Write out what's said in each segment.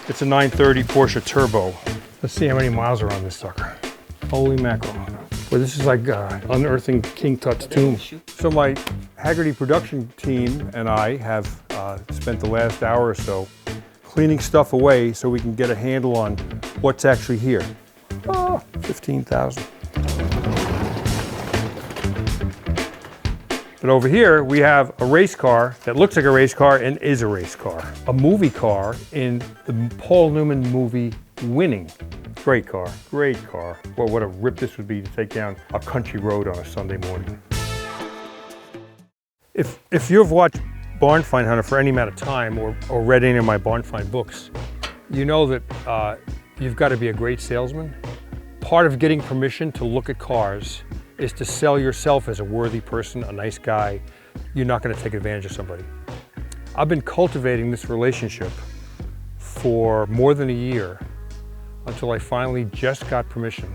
It's a 930 Porsche Turbo. Let's see how many miles are on this sucker. Holy mackerel. Well, this is like unearthing King Tut's tomb. So my Hagerty production team and I have spent the last hour or so cleaning stuff away so we can get a handle on what's actually here. Oh, 15,000. But over here, we have a race car that looks like a race car and is a race car. A movie car in the Paul Newman movie Winning. Great car, great car. Well, what a rip this would be to take down a country road on a Sunday morning. If you've watched Barn Find Hunter for any amount of time or read any of my Barn Find books, you know that you've got to be a great salesman. Part of getting permission to look at cars is to sell yourself as a worthy person, a nice guy. You're not going to take advantage of somebody. I've been cultivating this relationship for more than a year until I finally just got permission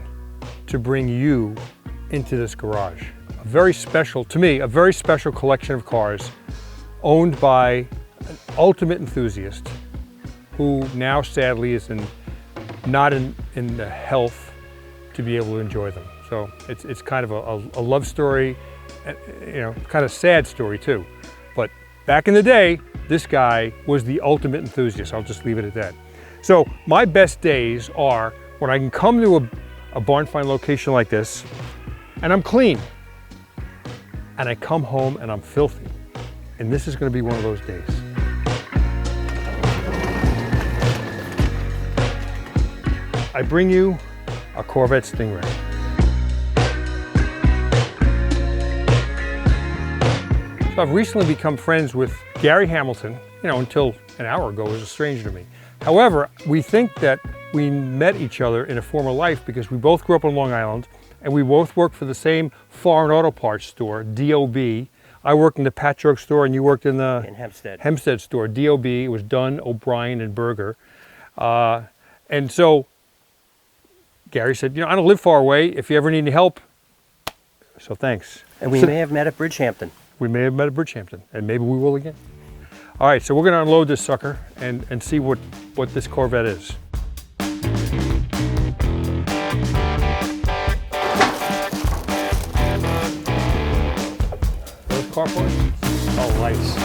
to bring you into this garage. A very special, to me, a very special collection of cars owned by an ultimate enthusiast who now sadly is not in the health to be able to enjoy them. So it's kind of a love story, you know, kind of sad story too. But back in the day, this guy was the ultimate enthusiast. I'll just leave it at that. So my best days are when I can come to a barn find location like this and I'm clean. And I come home and I'm filthy. And this is going to be one of those days. I bring you a Corvette Stingray. So I've recently become friends with Gary Hamilton, you know, until an hour ago was a stranger to me. However, we think that we met each other in a former life because we both grew up on Long Island and we both worked for the same foreign auto parts store, DOB. I worked in the Patchwork store and you worked in the Hempstead store, DOB. It was Dunn, O'Brien, and Berger. And so Gary said, you know, I don't live far away. If you ever need any help, so thanks. And we may have met at Bridgehampton. We may have met at Bridgehampton, and maybe we will again. All right, so we're gonna unload this sucker and see what this Corvette is. Those carports? Oh, nice.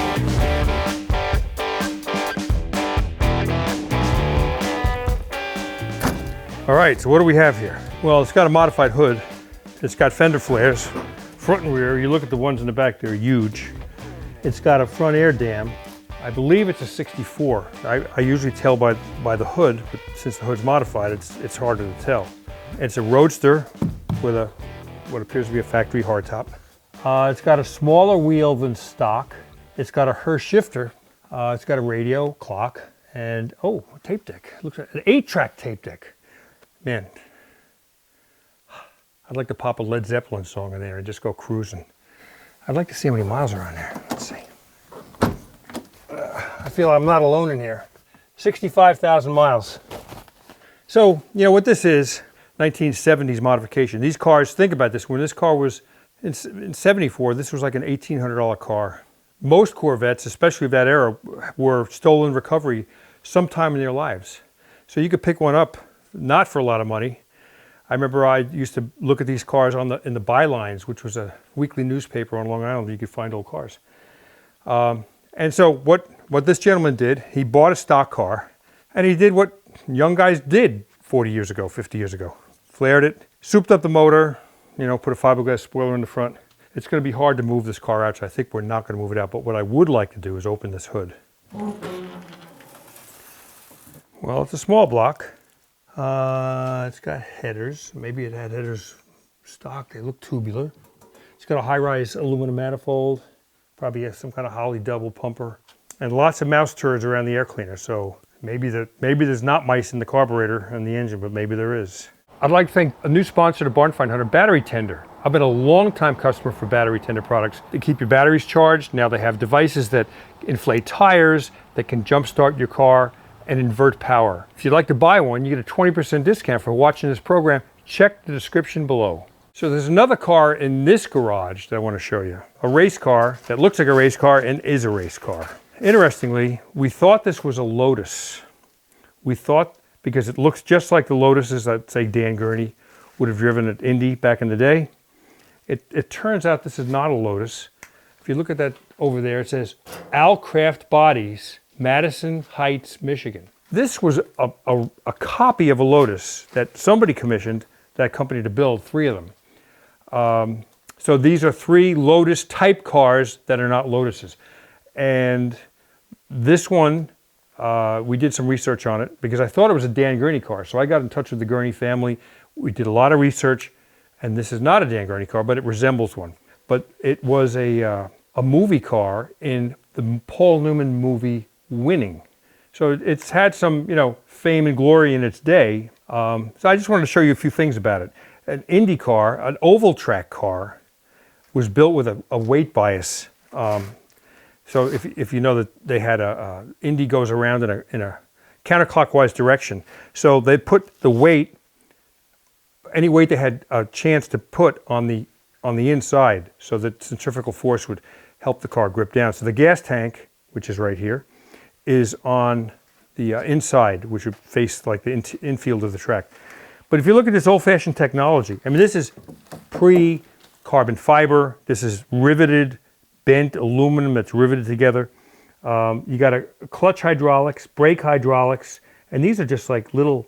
All right, so what do we have here? Well, it's got a modified hood. It's got fender flares, front and rear. You look at the ones in the back, they're huge. It's got a front air dam. I believe it's a 64. I usually tell by the hood, but since the hood's modified, it's harder to tell. It's a roadster with what appears to be a factory hardtop. It's got a smaller wheel than stock. It's got a Hurst shifter. It's got a radio, clock, and oh, a tape deck. Looks like an 8-track tape deck. Man, I'd like to pop a Led Zeppelin song in there and just go cruising. I'd like to see how many miles are on there. Let's see. I feel I'm not alone in here. 65,000 miles. So, you know what this is, 1970s modification. These cars, think about this, when this car was in 74, this was like an $1,800 car. Most Corvettes, especially of that era, were stolen recovery sometime in their lives. So you could pick one up, not for a lot of money. I remember I used to look at these cars in the Bylines, which was a weekly newspaper on Long Island where you could find old cars. And so what this gentleman did, he bought a stock car and he did what young guys did 40 years ago, 50 years ago. Flared it, souped up the motor, you know, put a fiberglass spoiler in the front. It's going to be hard to move this car out, so I think we're not going to move it out. But what I would like to do is open this hood. Well, it's a small block. It's got headers. Maybe it had headers stock. They look tubular. It's got a high-rise aluminum manifold. Probably has some kind of Holly double pumper. And lots of mouse turds around the air cleaner. So maybe there's not mice in the carburetor and the engine, but maybe there is. I'd like to thank a new sponsor to Barn Find Hunter, Battery Tender. I've been a long-time customer for Battery Tender products. They keep your batteries charged. Now they have devices that inflate tires, that can jumpstart your car and invert power. If you'd like to buy one, you get a 20% discount for watching this program. Check the description below. So there's another car in this garage that I want to show you. A race car that looks like a race car and is a race car. Interestingly, we thought this was a Lotus We thought, because it looks just like the Lotuses that, say, Dan Gurney would have driven at Indy back in the day. It turns out this is not a Lotus. If you look at that over there, it says Al Craft Bodies, Madison Heights, Michigan. This was a copy of a Lotus that somebody commissioned that company to build, 3 of them. So these are 3 Lotus type cars that are not Lotuses. And this one, we did some research on it because I thought it was a Dan Gurney car. So I got in touch with the Gurney family. We did a lot of research, and this is not a Dan Gurney car, but it resembles one. But it was a movie car in the Paul Newman movie Winning. So it's had some, fame and glory in its day. So I just wanted to show you a few things about it. An Indy car, an oval track car, was built with a weight bias. So if you know that they had Indy goes around in a counterclockwise direction. So they put the weight, any weight they had a chance to put on the inside, so that centrifugal force would help the car grip down. So the gas tank, which is right here, is on the inside, which would face like the infield of the track. But if you look at this old-fashioned technology, I mean, this is pre-carbon fiber. This is riveted, bent aluminum that's riveted together. You got a clutch hydraulics, brake hydraulics, and these are just like little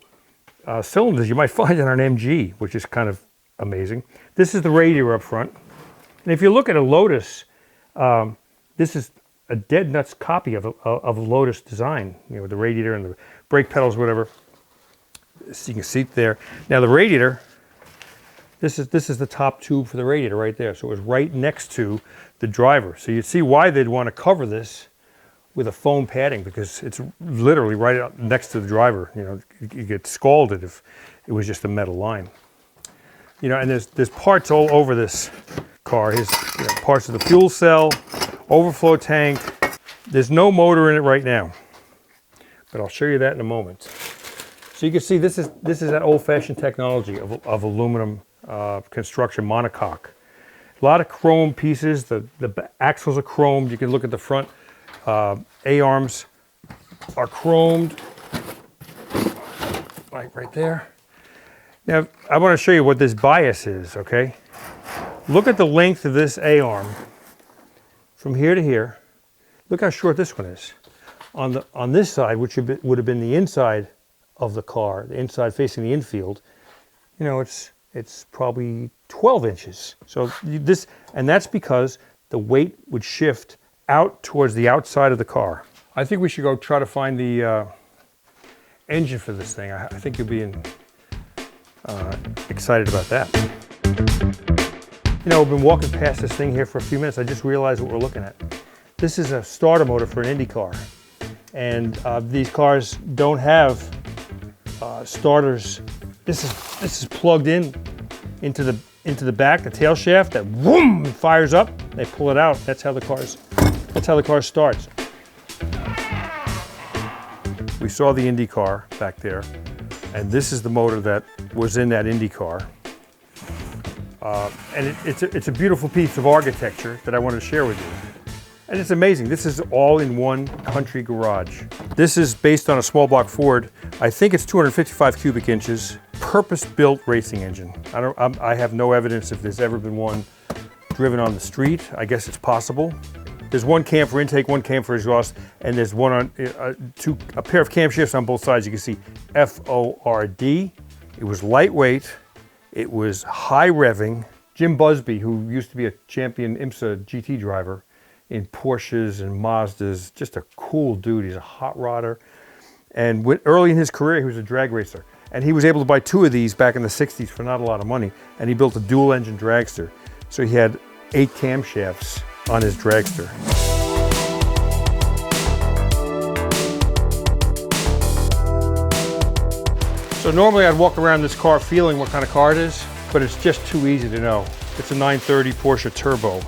cylinders you might find in an MG, which is kind of amazing. This is the radiator up front. And if you look at a Lotus, this is a dead nuts copy of a Lotus design, with the radiator and the brake pedals, whatever. So you can see it there. Now the radiator, this is the top tube for the radiator right there. So it was right next to the driver. So you see why they'd want to cover this with a foam padding, because it's literally right up next to the driver. You get scalded if it was just a metal line. And there's parts all over this car. Here's parts of the fuel cell, overflow tank. There's no motor in it right now, but I'll show you that in a moment. So you can see this is that old-fashioned technology of aluminum construction, monocoque. A lot of chrome pieces. The axles are chromed. You can look at the front. A-arms are chromed, like right there. Now, I want to show you what this bias is, okay? Look at the length of this A-arm from here to here. Look how short this one is. On this side, which would have been the inside of the car, the inside facing the infield, it's probably 12 inches. So and that's because the weight would shift out towards the outside of the car. I think we should go try to find the engine for this thing. I think you'll be excited about that. We've been walking past this thing here for a few minutes. I just realized what we're looking at. This is a starter motor for an Indy car. And these cars don't have starters. This is plugged into the back, the tail shaft, that whoom fires up. They pull it out. That's how the car starts. We saw the Indy car back there, and this is the motor that was in that Indy car. And it's a beautiful piece of architecture that I wanted to share with you. And it's amazing. This is all in one country garage. This is based on a small block Ford. I think it's 255 cubic inches, purpose-built racing engine. I have no evidence if there's ever been one driven on the street. I guess it's possible. There's one cam for intake, one cam for exhaust, and there's one on a pair of camshafts on both sides. You can see F-O-R-D. It was lightweight. It was high revving. Jim Busby, who used to be a champion IMSA GT driver in Porsches and Mazdas, just a cool dude. He's a hot rodder. And early in his career, he was a drag racer. And he was able to buy 2 of these back in the 60s for not a lot of money. And he built a dual engine dragster. So he had 8 camshafts on his dragster. So normally I'd walk around this car feeling what kind of car it is, but it's just too easy to know. It's a 930 Porsche Turbo.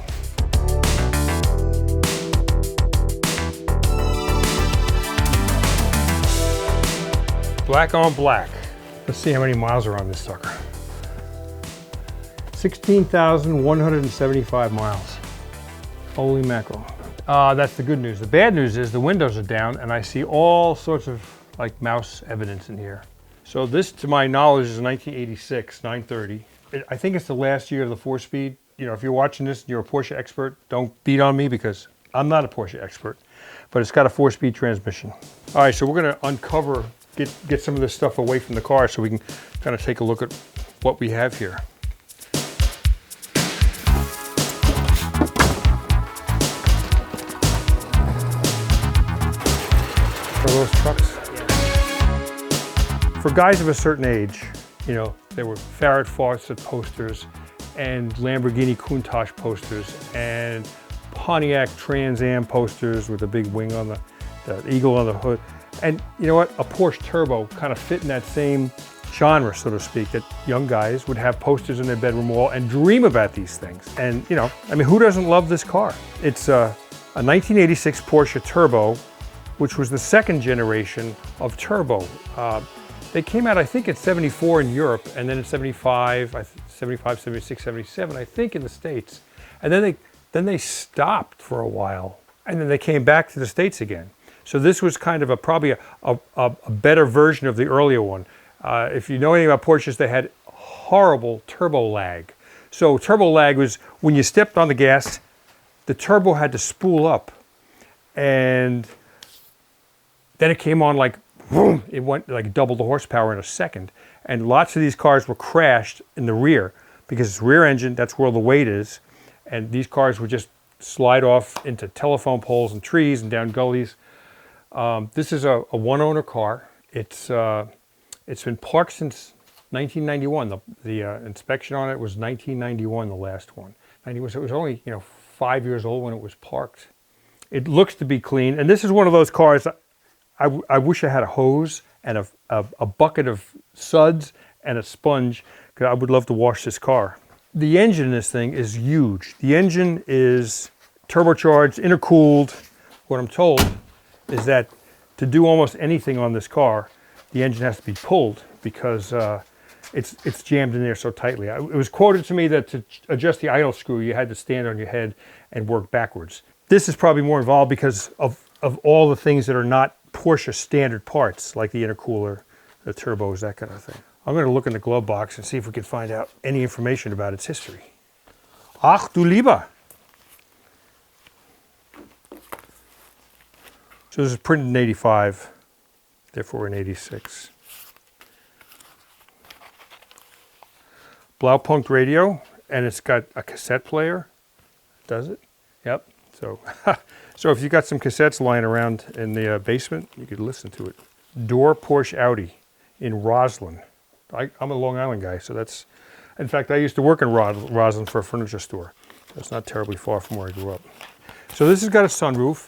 Black on black. Let's see how many miles are on this sucker. 16,175 miles. Holy mackerel. That's the good news. The bad news is the windows are down and I see all sorts of like mouse evidence in here. So this, to my knowledge, is a 1986 930. I think it's the last year of the 4-speed. You know, if you're watching this and you're a Porsche expert, don't beat on me because I'm not a Porsche expert, but it's got a 4-speed transmission. All right, so we're gonna uncover, get some of this stuff away from the car so we can kind of take a look at what we have here. Are those trucks? For guys of a certain age, you know, there were Farrad Fawcett posters and Lamborghini Countach posters and Pontiac Trans Am posters with a big wing on the eagle on the hood. And you know what? A Porsche Turbo kind of fit in that same genre, so to speak, that young guys would have posters in their bedroom wall and dream about these things. And you know, I mean, who doesn't love this car? It's a 1986 Porsche Turbo, which was the second generation of Turbo. They came out, I think, at 74 in Europe, and then in 75, 76, 77, I think, in the States. And then they stopped for a while, and then they came back to the States again. So this was kind of probably a better version of the earlier one. If you know anything about Porsches, they had horrible turbo lag. So turbo lag was when you stepped on the gas, the turbo had to spool up, and then it came on like, boom, it went like double the horsepower in a second. And lots of these cars were crashed in the rear because it's rear engine, that's where all the weight is. And these cars would just slide off into telephone poles and trees and down gullies. This is a one-owner car. It's been parked since 1991. The inspection on it was 1991, the last one. So it was only 5 years old when it was parked. It looks to be clean, and this is one of those cars. I wish I had a hose and a bucket of suds and a sponge, because I would love to wash this car. The engine in this thing is huge. The engine is turbocharged, intercooled. What I'm told is that to do almost anything on this car, the engine has to be pulled because it's jammed in there so tightly. It was quoted to me that to adjust the idle screw, you had to stand on your head and work backwards. This is probably more involved because of all the things that are not Porsche standard parts, like the intercooler, the turbos, that kind of thing. I'm going to look in the glove box and see if we can find out any information about its history. Ach du lieber! So this is printed in 85, therefore in 86. Blaupunkt radio, and it's got a cassette player. Does it? Yep. So, so if you got some cassettes lying around in the basement, you could listen to it. Door Porsche Audi in Roslyn. I'm a Long Island guy, so that's, in fact, I used to work in Roslyn for a furniture store. That's not terribly far from where I grew up. So this has got a sunroof.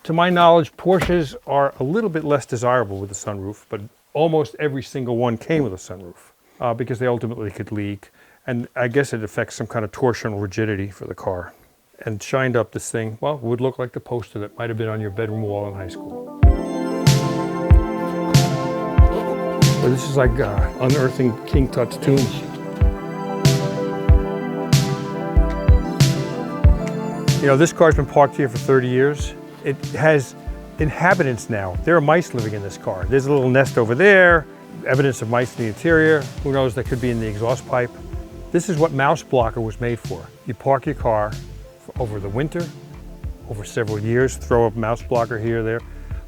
To my knowledge, Porsches are a little bit less desirable with a sunroof, but almost every single one came with a sunroof because they ultimately could leak. And I guess it affects some kind of torsional rigidity for the car. And shined up this thing, well, it would look like the poster that might have been on your bedroom wall in high school. So this is like unearthing King Tut's tomb. You know, this car's been parked here for 30 years. It has inhabitants now. There are mice living in this car. There's a little nest over there, evidence of mice in the interior. Who knows, that could be in the exhaust pipe. This is what mouse blocker was made for. You park your car over the winter, over several years, throw a mouse blocker here or there,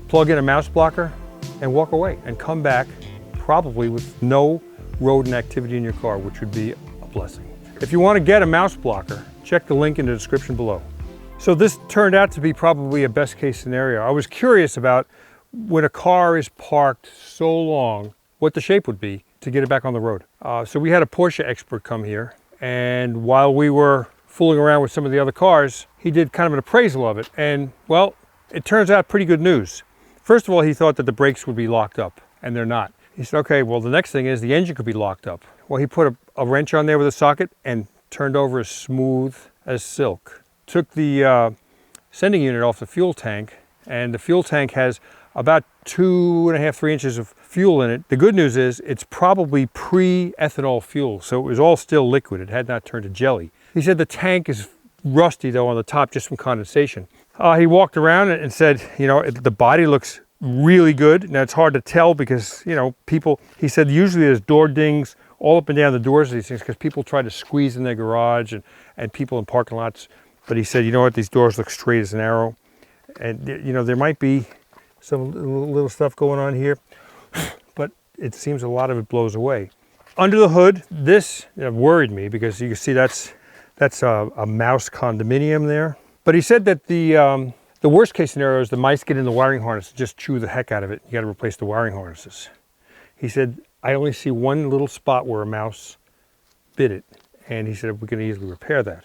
plug in a mouse blocker and walk away and come back probably with no rodent activity in your car, which would be a blessing. If you want to get a mouse blocker, check the link in the description below. So this turned out to be probably a best case scenario. I was curious about when a car is parked so long, what the shape would be to get it back on the road. So we had a Porsche expert come here, and while we were fooling around with some of the other cars, he did kind of an appraisal of it. And well, it turns out pretty good news. First of all, he thought that the brakes would be locked up, and they're not. He said, okay, well, the next thing is the engine could be locked up. Well, he put a wrench on there with a socket and turned over as smooth as silk. Took the sending unit off the fuel tank, and the fuel tank has about 2.5, 3 inches of fuel in it. The good news is it's probably pre-ethanol fuel, so it was all still liquid. It had not turned to jelly. He said the tank is rusty though on the top just from condensation. He walked around and said, you know, the body looks really good. Now it's hard to tell because, you know, people, he said usually there's door dings all up and down the doors of these things because people try to squeeze in their garage and people in parking lots. But he said, you know what, these doors look straight as an arrow. And, you know, there might be some little stuff going on here, but it seems a lot of it blows away. Under the hood, this worried me because you can see that's a mouse condominium there. But he said that the worst case scenario is the mice get in the wiring harness and just chew the heck out of it. You got to replace the wiring harnesses. He said, I only see one little spot where a mouse bit it. And he said, we can easily repair that.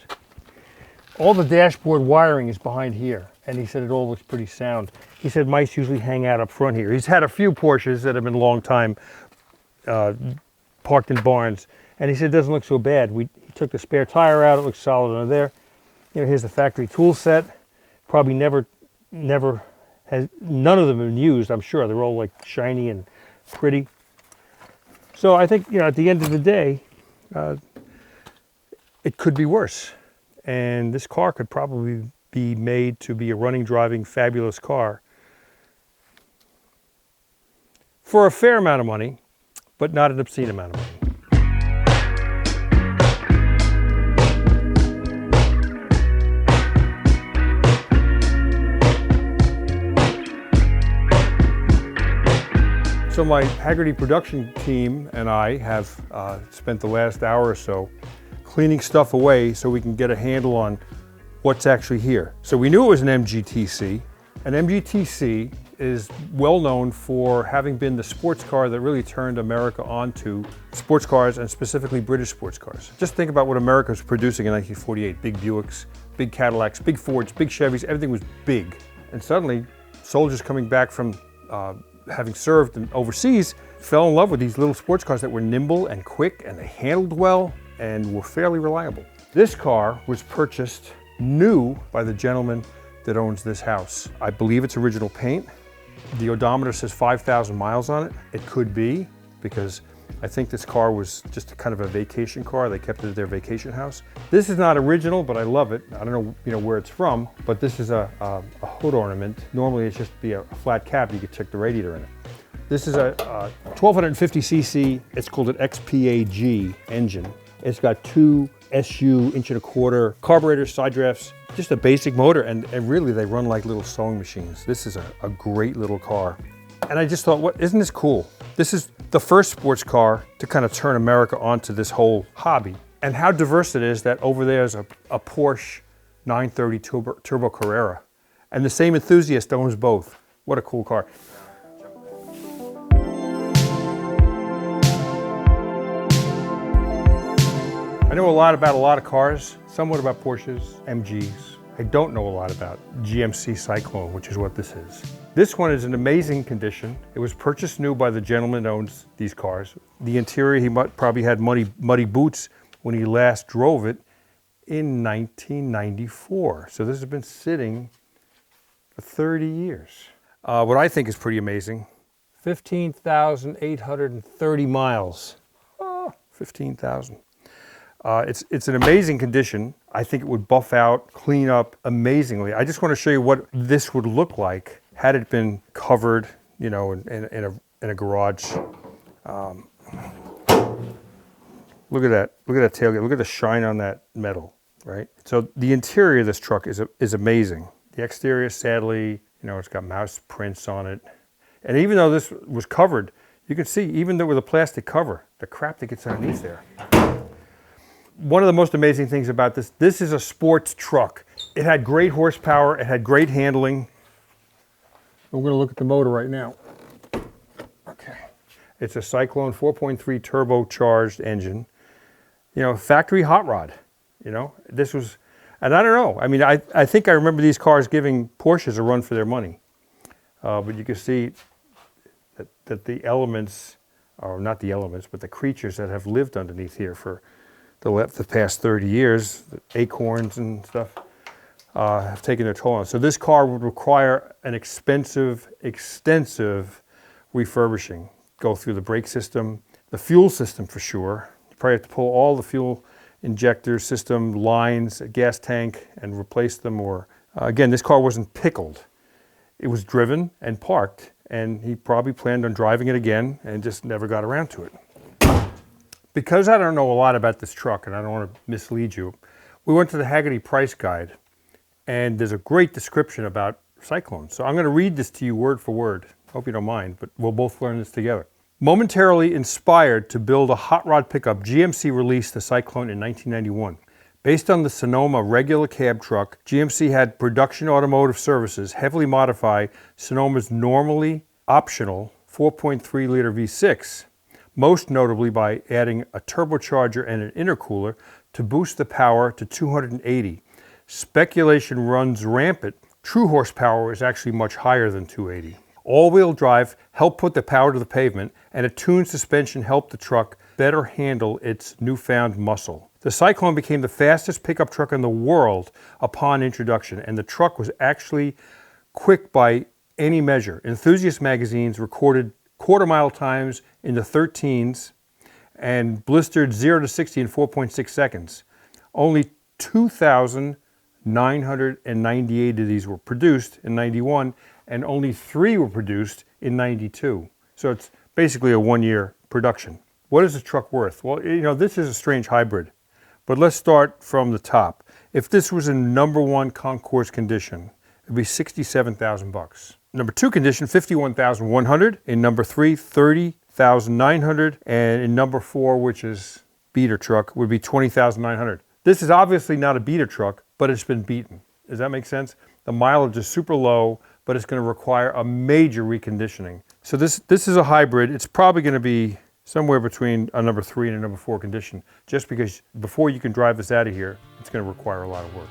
All the dashboard wiring is behind here. And he said it all looks pretty sound. He said mice usually hang out up front here. He's had a few Porsches that have been a long time parked in barns. And he said it doesn't look so bad. He took the spare tire out. It looks solid under there. You know, here's the factory tool set. Probably never has, none of them have been used, I'm sure. They're all like shiny and pretty. So I think, you know, at the end of the day, it could be worse. And this car could probably be made to be a running, driving, fabulous car for a fair amount of money, but not an obscene amount of money. So my Hagerty production team and I have spent the last hour or so cleaning stuff away so we can get a handle on what's actually here. So we knew it was an MGTC. An MGTC is well known for having been the sports car that really turned America onto sports cars, and specifically British sports cars. Just think about what America was producing in 1948. Big Buicks, big Cadillacs, big Fords, big Chevys, everything was big. And suddenly, soldiers coming back from having served overseas fell in love with these little sports cars that were nimble and quick, and they handled well and were fairly reliable. This car was purchased new by the gentleman that owns this house. I believe it's original paint. The odometer says 5,000 miles on it. It could be, because I think this car was just kind of a vacation car. They kept it at their vacation house. This is not original, but I love it. I don't know, where it's from, but this is a hood ornament. Normally it's just be a flat cap. You could check the radiator in it. This is a 1250cc. It's called an XPAG engine. It's got 2 SU 1.25" carburetors, side drafts, just a basic motor, and really they run like little sewing machines. This is a great little car. And I just thought, isn't this cool? This is the first sports car to kind of turn America onto this whole hobby. And how diverse it is that over there is a Porsche 930 Turbo Carrera. And the same enthusiast owns both. What a cool car. I know a lot about a lot of cars, somewhat about Porsches, MGs. I don't know a lot about GMC Syclone, which is what this is. This one is in amazing condition. It was purchased new by the gentleman that owns these cars. The interior, he probably had muddy boots when he last drove it in 1994. So this has been sitting for 30 years. What I think is pretty amazing, 15,830 miles. 15,000. It's an amazing condition. I think it would buff out, clean up amazingly. I just want to show you what this would look like had it been covered, in a garage. Look at that. Look at that tailgate. Look at the shine on that metal, right? So the interior of this truck is amazing. The exterior, sadly, it's got mouse prints on it. And even though this was covered, you can see, even though with a plastic cover, the crap that gets underneath there. One of the most amazing things about this is a sports truck. It had great horsepower, it had great handling. We're going to look at the motor right now. Okay. It's a Syclone 4.3 turbocharged engine. Factory hot rod. This was, and I don't know. I mean, I think I remember these cars giving Porsches a run for their money. But you can see that the elements, or not the elements, but the creatures that have lived underneath here for the past 30 years, the acorns and stuff, have taken their toll on. So this car would require an extensive refurbishing. Go through the brake system, the fuel system for sure. You probably have to pull all the fuel injector system lines, a gas tank, and replace them. Or again, this car wasn't pickled. It was driven and parked and he probably planned on driving it again and just never got around to it. Because I don't know a lot about this truck and I don't want to mislead you, we went to the Hagerty price guide, and there's a great description about Syclone. So I'm going to read this to you word for word. Hope you don't mind, but we'll both learn this together. Momentarily inspired to build a hot rod pickup, GMC released the Syclone in 1991. Based on the Sonoma regular cab truck, GMC had production automotive services heavily modify Sonoma's normally optional 4.3-liter V6, most notably by adding a turbocharger and an intercooler to boost the power to 280. Speculation runs rampant. True horsepower is actually much higher than 280. All-wheel drive helped put the power to the pavement, and a tuned suspension helped the truck better handle its newfound muscle. The Syclone became the fastest pickup truck in the world upon introduction, and the truck was actually quick by any measure. Enthusiast magazines recorded quarter-mile times in the 13s and blistered 0 to 60 in 4.6 seconds. Only 2,998 of these were produced in 91, and only 3 were produced in 92. So it's basically a one-year production. What is the truck worth? Well, you know, this is a strange hybrid, but let's start from the top. If this was in number 1 concours condition, it'd be $67,000. Number 2 condition, $51,100. In number 3, $30,900. And in number 4, which is beater truck, would be $20,900. This is obviously not a beater truck, but it's been beaten. Does that make sense? The mileage is super low, but it's going to require a major reconditioning. So this is a hybrid. It's probably going to be somewhere between a number 3 and a number 4 condition, just because before you can drive this out of here, it's going to require a lot of work.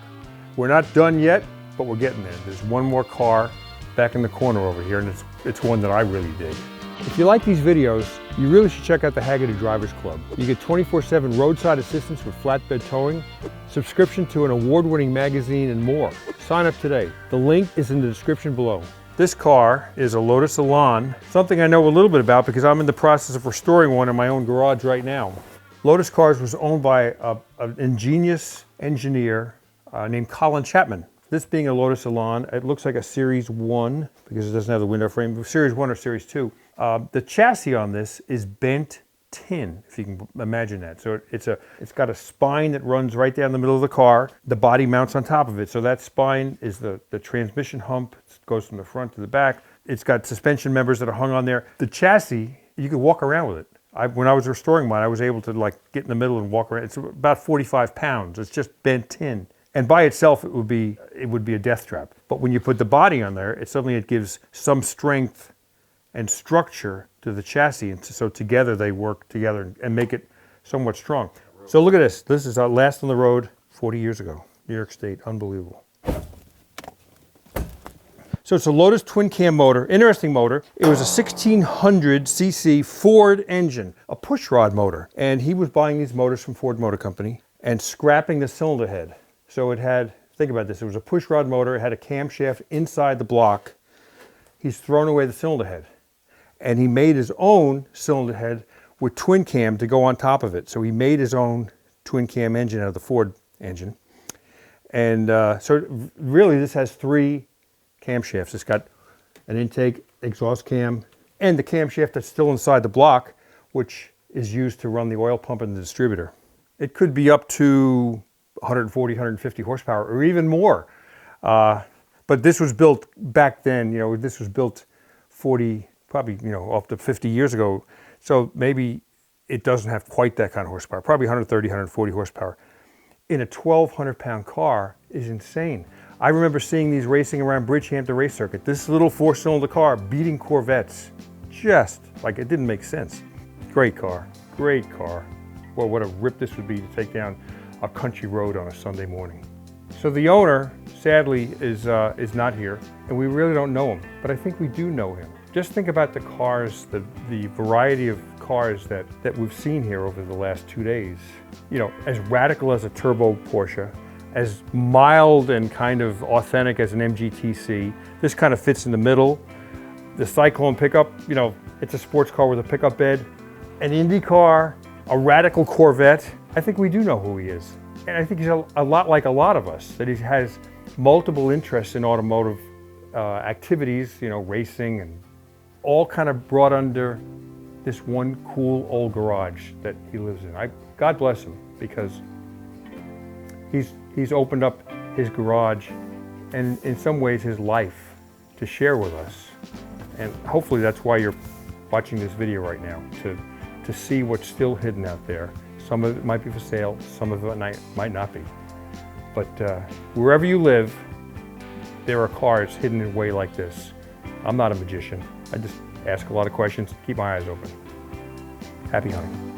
We're not done yet, but we're getting there. There's one more car back in the corner over here, and it's one that I really dig. If you like these videos, you really should check out the Hagerty Drivers Club. You get 24/7 roadside assistance with flatbed towing, subscription to an award-winning magazine, and more. Sign up today. The link is in the description below. This car is a Lotus Elan, something I know a little bit about because I'm in the process of restoring one in my own garage right now. Lotus Cars was owned by an ingenious engineer named Colin Chapman. This being a Lotus Elan, it looks like a Series 1 because it doesn't have the window frame, Series 1 or Series 2. The chassis on this is bent tin, if you can imagine that. So it's got a spine that runs right down the middle of the car. The body mounts on top of it. So that spine is the transmission hump. It goes from the front to the back. It's got suspension members that are hung on there. The chassis, you could walk around with it. When I was restoring mine, I was able to like get in the middle and walk around. It's about 45 pounds. It's just bent tin. And by itself, it would be a death trap. But when you put the body on there, it gives some strength and structure to the chassis, and so together they work together and make it somewhat strong. So look at this. This is our last on the road 40 years ago, New York State. Unbelievable. So it's a Lotus twin cam motor, interesting motor. It was a 1600cc Ford engine, a pushrod motor. And he was buying these motors from Ford Motor Company and scrapping the cylinder head. So it had, think about this, it was a pushrod motor, it had a camshaft inside the block. He's thrown away the cylinder head. And he made his own cylinder head with twin cam to go on top of it. So he made his own twin cam engine out of the Ford engine. And so really this has 3 camshafts. It's got an intake, exhaust cam, and the camshaft that's still inside the block, which is used to run the oil pump in the distributor. It could be up to 140, 150 horsepower, or even more. But this was built back then, you know, this was built 40, probably, you know, up to 50 years ago. So maybe it doesn't have quite that kind of horsepower, probably 130, 140 horsepower. In a 1,200 pound car is insane. I remember seeing these racing around Bridgehampton race circuit. This little 4-cylinder car beating Corvettes. Just like it didn't make sense. Great car, great car. Well, what a rip this would be to take down a country road on a Sunday morning. So the owner, sadly, is not here, and we really don't know him, but I think we do know him. Just think about the cars, the variety of cars that we've seen here over the last 2 days. You know, as radical as a turbo Porsche, as mild and kind of authentic as an MGTC. This kind of fits in the middle. The Syclone pickup, you know, it's a sports car with a pickup bed. An Indy car, a radical Corvette. I think we do know who he is. And I think he's a lot like a lot of us, that he has multiple interests in automotive activities, you know, racing and all kind of brought under this one cool old garage that he lives in. God bless him, because he's opened up his garage and in some ways his life to share with us. And hopefully that's why you're watching this video right now, to see what's still hidden out there. Some of it might be for sale, some of it might not be. But wherever you live, there are cars hidden away like this. I'm not a magician. I just ask a lot of questions, keep my eyes open. Happy hunting.